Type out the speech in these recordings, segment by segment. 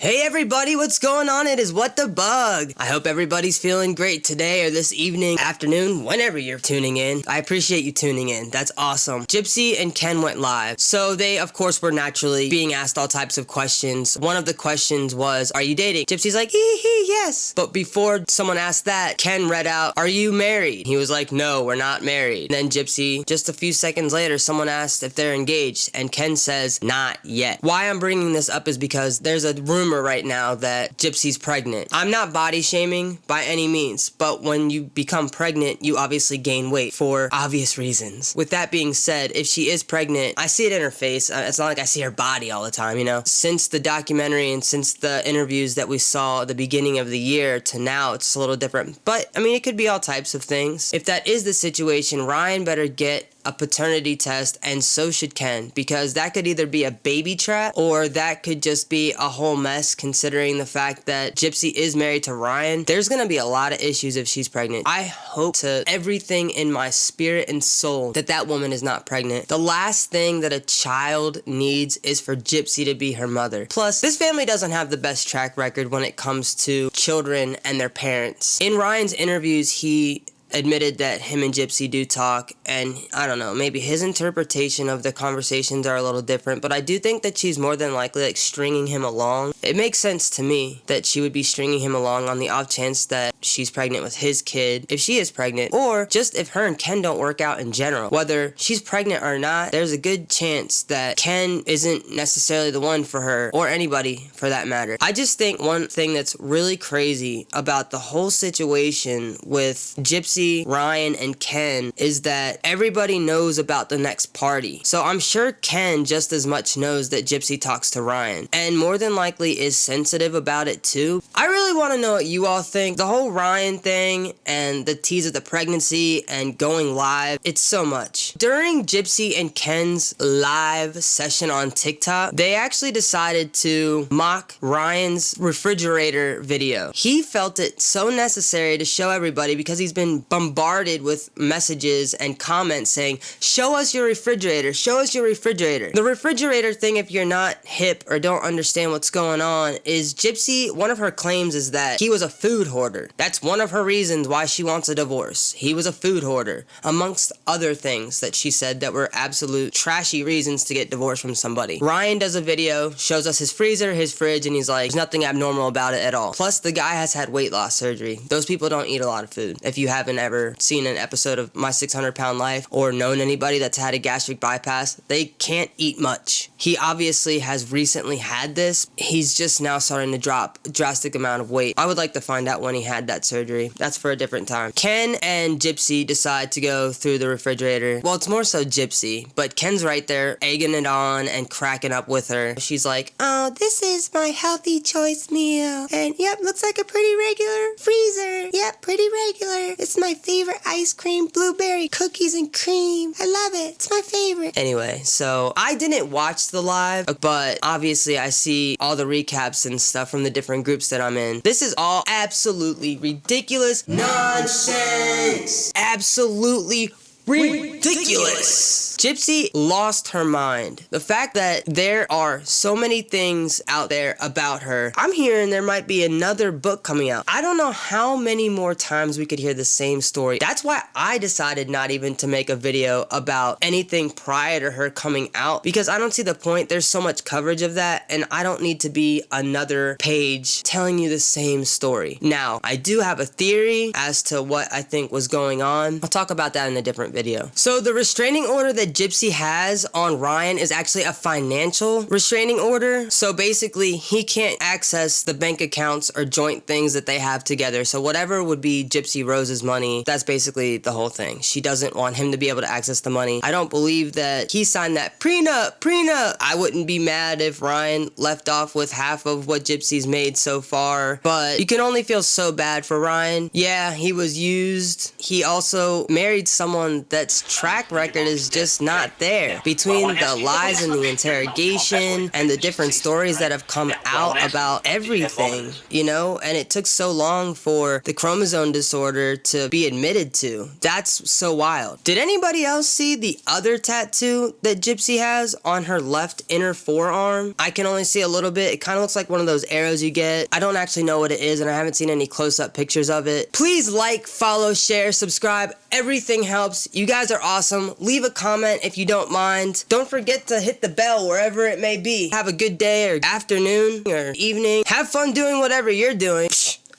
Hey everybody, what's going on? It is WhatDaBuG. I hope everybody's feeling great today or this evening, afternoon, whenever you're tuning in. I appreciate you tuning in. That's awesome. Gypsy and Ken went live. So they, of course, were naturally being asked all types of questions. One of the questions was, are you dating? Gypsy's like, yes. But before someone asked that, Ken read out, are you married? He was like, no, we're not married. And then Gypsy, just a few seconds later, someone asked if they're engaged, and Ken says, not yet. Why I'm bringing this up is because there's a rumor right now that Gypsy's pregnant. I'm not body shaming by any means, but when you become pregnant, you obviously gain weight for obvious reasons. With that being said, if she is pregnant, I see it in her face. It's not like I see her body all the time, you know? Since the documentary and since the interviews that we saw at the beginning of the year to now, it's a little different. But, I mean, it could be all types of things. If that is the situation, Ryan better get a paternity test, and so should Ken, because that could either be a baby trap or that could just be a whole mess, considering the fact that Gypsy is married to Ryan. There's gonna be a lot of issues if she's pregnant. I hope to everything in my spirit and soul that that woman is not pregnant. The last thing that a child needs is for Gypsy to be her mother. Plus, this family doesn't have the best track record when it comes to children and their parents. In Ryan's interviews, he admitted that him and Gypsy do talk, and I don't know, maybe his interpretation of the conversations are a little different, but I do think that she's more than likely like stringing him along. It makes sense to me that she would be stringing him along on the off chance that she's pregnant with his kid, if she is pregnant, or just if her and Ken don't work out in general. Whether she's pregnant or not, there's a good chance that Ken isn't necessarily the one for her, or anybody for that matter. I just think one thing that's really crazy about the whole situation with Gypsy, Ryan, and Ken is that everybody knows about the next party. So I'm sure Ken just as much knows that Gypsy talks to Ryan, and more than likely is sensitive about it too. I really want to know what you all think. The whole Ryan thing and the tease of the pregnancy and going live, it's so much. During Gypsy and Ken's live session on TikTok, they actually decided to mock Ryan's refrigerator video. He felt it so necessary to show everybody because he's been bombarded with messages and comments saying, show us your refrigerator, show us your refrigerator. The refrigerator thing, if you're not hip or don't understand what's going on, is Gypsy, one of her claims is that he was a food hoarder. That's one of her reasons why she wants a divorce. He was a food hoarder, amongst other things that she said that were absolute trashy reasons to get divorced from somebody. Ryan does a video, shows us his freezer, his fridge, and he's like, there's nothing abnormal about it at all. Plus, the guy has had weight loss surgery. Those people don't eat a lot of food. If you haven't ever seen an episode of My 600-Pound Life or known anybody that's had a gastric bypass, they can't eat much. He obviously has recently had this. He's just now starting to drop a drastic amount of weight. I would like to find out when he had that surgery. That's for a different time. Ken and Gypsy decide to go through the refrigerator. Well, it's more so Gypsy, but Ken's right there egging it on and cracking up with her. She's like, oh, this is my healthy choice meal. And yep, looks like a pretty regular freezer. Yep, pretty regular. It's my favorite ice cream, blueberry cookies and cream. I love it. It's my favorite. Anyway, so I didn't watch the live, but obviously I see all the recaps and stuff from the different groups that I'm in. This is all absolutely ridiculous nonsense. Absolutely ridiculous. Gypsy lost her mind. The fact that there are so many things out there about her, I'm hearing there might be another book coming out. I don't know how many more times we could hear the same story. That's why I decided not even to make a video about anything prior to her coming out, because I don't see the point. There's so much coverage of that, and I don't need to be another page telling you the same story. Now, I do have a theory as to what I think was going on. I'll talk about that in a different video. So the restraining order that Gypsy has on Ryan is actually a financial restraining order. So basically, he can't access the bank accounts or joint things that they have together. So whatever would be Gypsy Rose's money, that's basically the whole thing. She doesn't want him to be able to access the money. I don't believe that he signed that prenup. I wouldn't be mad if Ryan left off with half of what Gypsy's made so far, but you can only feel so bad for Ryan. Yeah, he was used. He also married someone someone that's track record is just not there. Between the lies in the interrogation and the different stories that have come out about everything, you know, and it took so long for the chromosome disorder to be admitted to. That's so wild. Did anybody else see the other tattoo that Gypsy has on her left inner forearm? I can only see a little bit. It kind of looks like one of those arrows you get. I don't actually know what it is, and I haven't seen any close-up pictures of it. Please like, follow, share, subscribe. Everything helps. You guys are awesome. Leave a comment if you don't mind. Don't forget to hit the bell wherever it may be. Have a good day or afternoon or evening. Have fun doing whatever you're doing.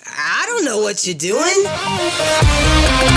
I don't know what you're doing.